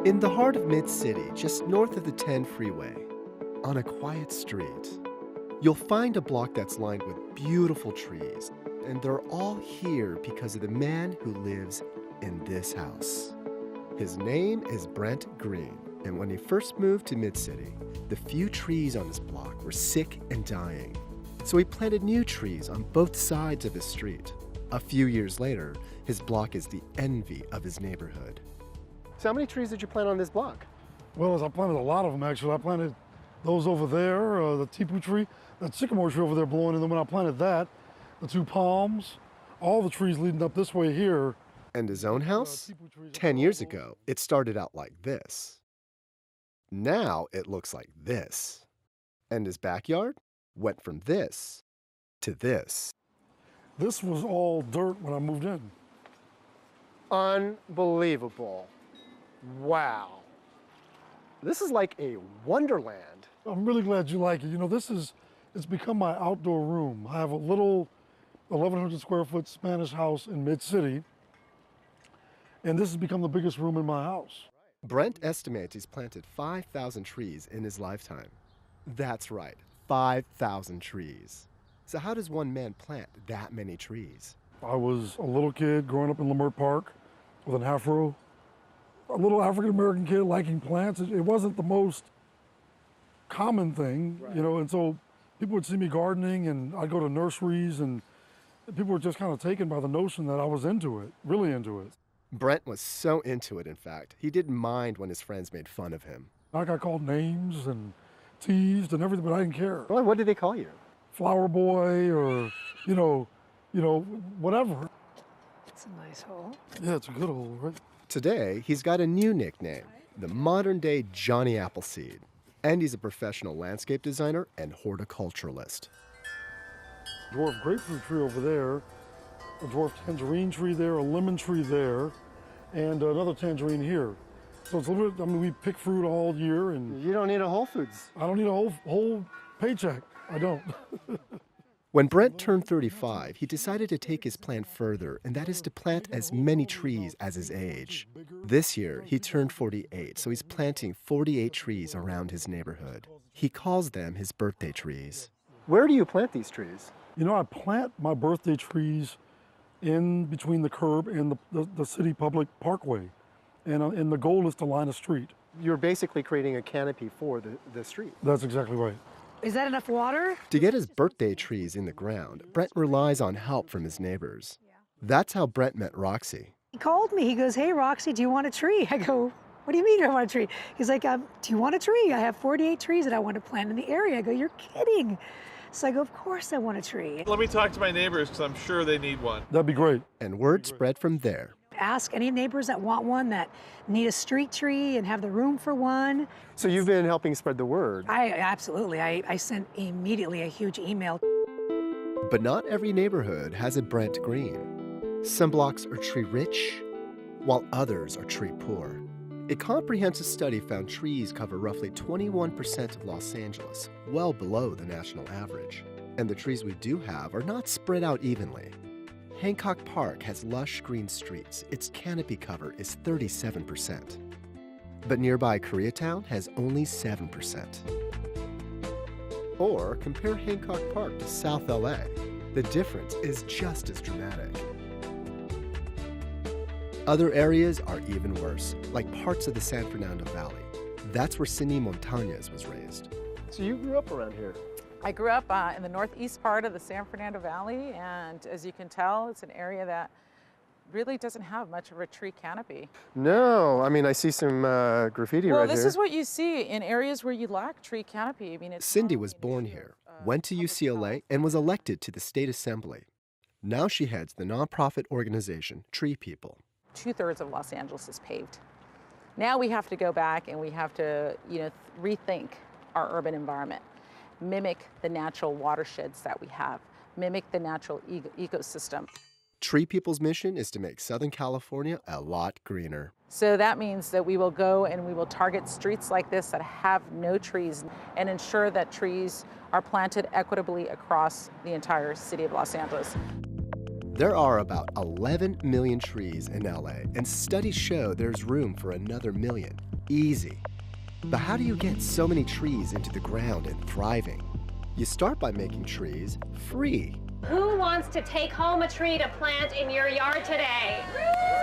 In the heart of Mid-City, just north of the 10 freeway, on a quiet street, you'll find a block that's lined with beautiful trees, and they're all here because of the man who lives in this house. His name is Brent Green, and when he first moved to Mid-City, the few trees on his block were sick and dying. So he planted new trees on both sides of his street. A few years later, his block is the envy of his neighborhood. So how many trees did you plant on this block? Well, I planted a lot of them, actually. I planted those over there, the tipu tree, that sycamore tree over there blowing, and then when I planted that, the 2 palms, all the trees leading up this way here. And his own house? 10 years ago, it started out like this. Now it looks like this. And his backyard went from this to this. This was all dirt when I moved in. Unbelievable. Wow. This is like a wonderland. I'm really glad you like it. You know, it's become my outdoor room. I have a little 1,100 square foot Spanish house in Mid-City, and this has become the biggest room in my house. Brent estimates he's planted 5,000 trees in his lifetime. That's right, 5,000 trees. So how does one man plant that many trees? I was a little kid growing up in Leimert Park with an afro, a little African-American kid liking plants. It wasn't the most common thing, you know, and so people would see me gardening, and I'd go to nurseries, and people were just kind of taken by the notion that I was into it, really into it. Brent was so into it, in fact, he didn't mind when his friends made fun of him. I got called names and teased and everything, but I didn't care. Well, what did they call you? Flower boy, or, you know, whatever. It's a nice hole. Yeah, it's a good hole, right? Today, he's got a new nickname, the modern-day Johnny Appleseed. And he's a professional landscape designer and horticulturalist. Dwarf grapefruit tree over there, a dwarf tangerine tree there, a lemon tree there, and another tangerine here. So it's a little bit, I mean, we pick fruit all year, and You don't need a Whole Foods. I don't need a whole paycheck. I don't. When Brent turned 35, he decided to take his plan further, and that is to plant as many trees as his age. This year, he turned 48, so he's planting 48 trees around his neighborhood. He calls them his birthday trees. Where do you plant these trees? You know, I plant my birthday trees in between the curb and the city public parkway, and the goal is to line a street. You're basically creating a canopy for the street. That's exactly right. Is that enough water? To get his birthday trees in the ground, Brent relies on help from his neighbors. That's how Brent met Roxy. He called me. He goes, "Hey, Roxy, do you want a tree?" I go, "What do you mean I want a tree?" He's like, "Do you want a tree? I have 48 trees that I want to plant in the area." I go, "You're kidding." So I go, "Of course I want a tree." Let me talk to my neighbors because I'm sure they need one. That'd be great. And word spread from there. Ask any neighbors that want one, that need a street tree and have the room for one. So you've been helping spread the word. Absolutely. I sent immediately a huge email. But not every neighborhood has a Brent Green. Some blocks are tree rich, while others are tree poor. A comprehensive study found trees cover roughly 21% of Los Angeles, well below the national average. And the trees we do have are not spread out evenly. Hancock Park has lush green streets. Its canopy cover is 37%. But nearby Koreatown has only 7%. Or compare Hancock Park to South LA. The difference is just as dramatic. Other areas are even worse, like parts of the San Fernando Valley. That's where Cindy Montañez was raised. So you grew up around here? I grew up in the northeast part of the San Fernando Valley, and as you can tell, it's an area that really doesn't have much of a tree canopy. No, I mean, I see some graffiti right here. Well, this is what you see in areas where you lack tree canopy. I mean, Cindy was born here, went to UCLA, and was elected to the state assembly. Now she heads the nonprofit organization Tree People. 2/3 of Los Angeles is paved. Now we have to go back and we have to, rethink our urban environment. Mimic the natural watersheds that we have, mimic the natural ecosystem. Tree People's mission is to make Southern California a lot greener. So that means that we will go and we will target streets like this that have no trees and ensure that trees are planted equitably across the entire city of Los Angeles. There are about 11 million trees in LA, and studies show there's room for another million. Easy. But how do you get so many trees into the ground and thriving? You start by making trees free. Who wants to take home a tree to plant in your yard today?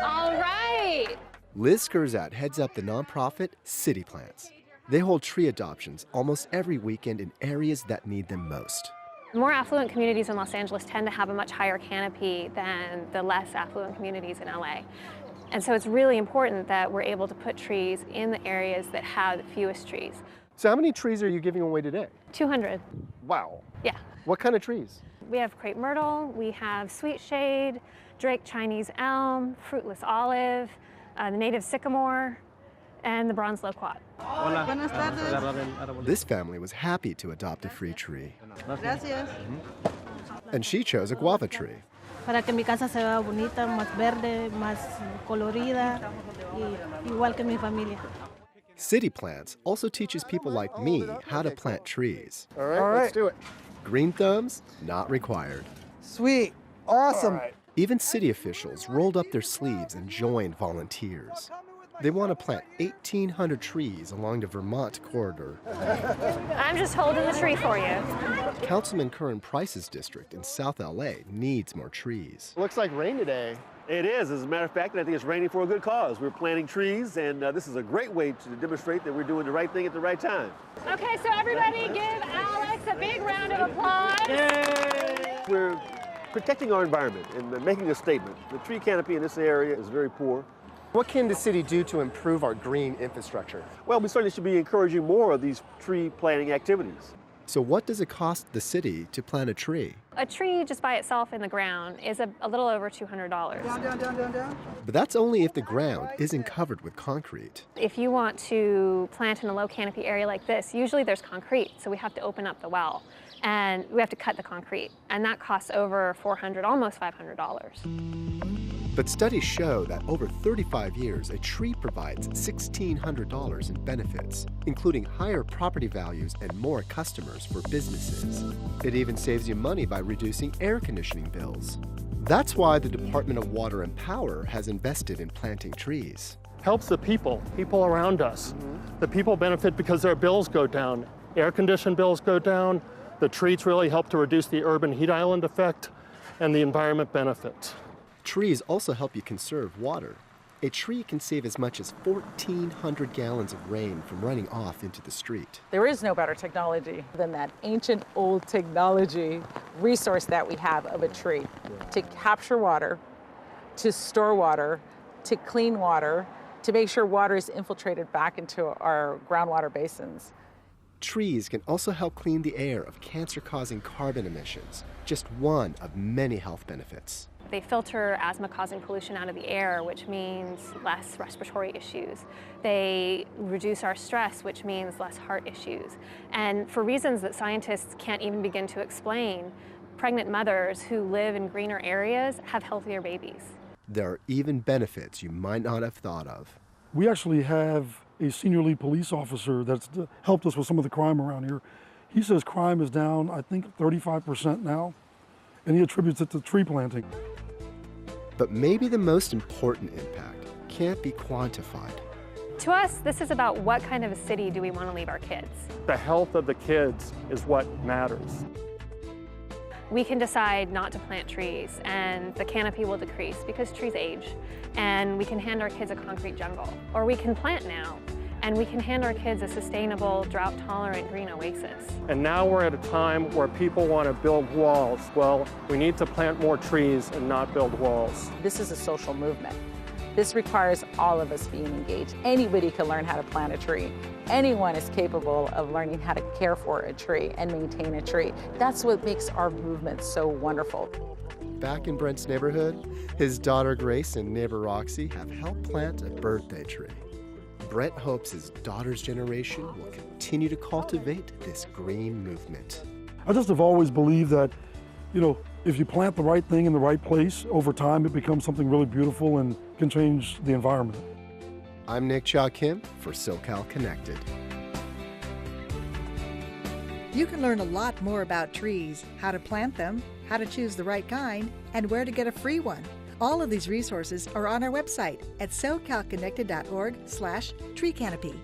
All right. Liz Skurzat heads up the nonprofit City Plants. They hold tree adoptions almost every weekend in areas that need them most. More affluent communities in Los Angeles tend to have a much higher canopy than the less affluent communities in LA. And so it's really important that we're able to put trees in the areas that have the fewest trees. So how many trees are you giving away today? 200. Wow. Yeah. What kind of trees? We have crepe myrtle, we have sweet shade, Drake Chinese elm, fruitless olive, the native sycamore, and the bronze loquat. This family was happy to adopt a free tree. And she chose a guava tree. Para que mi casa se vea bonita, más verde, más colorida, igual que mi familia. City Plants also teaches people like me how to plant trees. All right, let's do it. Green thumbs, not required. Sweet. Awesome. Even city officials rolled up their sleeves and joined volunteers. They want to plant 1,800 trees along the Vermont corridor. I'm just holding the tree for you. Councilman Curran Price's district in South LA needs more trees. Looks like rain today. It is. As a matter of fact, I think it's raining for a good cause. We're planting trees, and this is a great way to demonstrate that we're doing the right thing at the right time. Okay, so everybody give Alex a big round of applause. Yay! We're protecting our environment and making a statement. The tree canopy in this area is very poor. What can the city do to improve our green infrastructure? Well, we certainly should be encouraging more of these tree planting activities. So what does it cost the city to plant a tree? A tree just by itself in the ground is a little over $200. Down. But that's only if the ground isn't covered with concrete. If you want to plant in a low canopy area like this, usually there's concrete, so we have to open up the well and we have to cut the concrete, and that costs over $400, almost $500. But studies show that over 35 years, a tree provides $1,600 in benefits, including higher property values and more customers for businesses. It even saves you money by reducing air conditioning bills. That's why the Department of Water and Power has invested in planting trees. Helps the people around us. The people benefit because their bills go down. Air condition bills go down. The trees really help to reduce the urban heat island effect, and the environment benefits. Trees also help you conserve water. A tree can save as much as 1,400 gallons of rain from running off into the street. There is no better technology than that ancient old technology resource that we have of a tree to capture water, to store water, to clean water, to make sure water is infiltrated back into our groundwater basins. Trees can also help clean the air of cancer-causing carbon emissions, just one of many health benefits. They filter asthma-causing pollution out of the air, which means less respiratory issues. They reduce our stress, which means less heart issues. And for reasons that scientists can't even begin to explain, pregnant mothers who live in greener areas have healthier babies. There are even benefits you might not have thought of. We actually have a senior lead police officer that's helped us with some of the crime around here. He says crime is down, I think, 35% now, and he attributes it to tree planting. But maybe the most important impact can't be quantified. To us, this is about what kind of a city do we want to leave our kids. The health of the kids is what matters. We can decide not to plant trees and the canopy will decrease because trees age, and we can hand our kids a concrete jungle. Or we can plant now and we can hand our kids a sustainable, drought-tolerant green oasis. And now we're at a time where people want to build walls. Well, we need to plant more trees and not build walls. This is a social movement. This requires all of us being engaged. Anybody can learn how to plant a tree. Anyone is capable of learning how to care for a tree and maintain a tree. That's what makes our movement so wonderful. Back in Brent's neighborhood, his daughter Grace and neighbor Roxy have helped plant a birthday tree. Brent hopes his daughter's generation will continue to cultivate this green movement. I just have always believed that, if you plant the right thing in the right place, over time it becomes something really beautiful and can change the environment. I'm Nick Cha Kim for SoCal Connected. You can learn a lot more about trees, how to plant them, how to choose the right kind, and where to get a free one. All of these resources are on our website at socalconnected.org/tree canopy.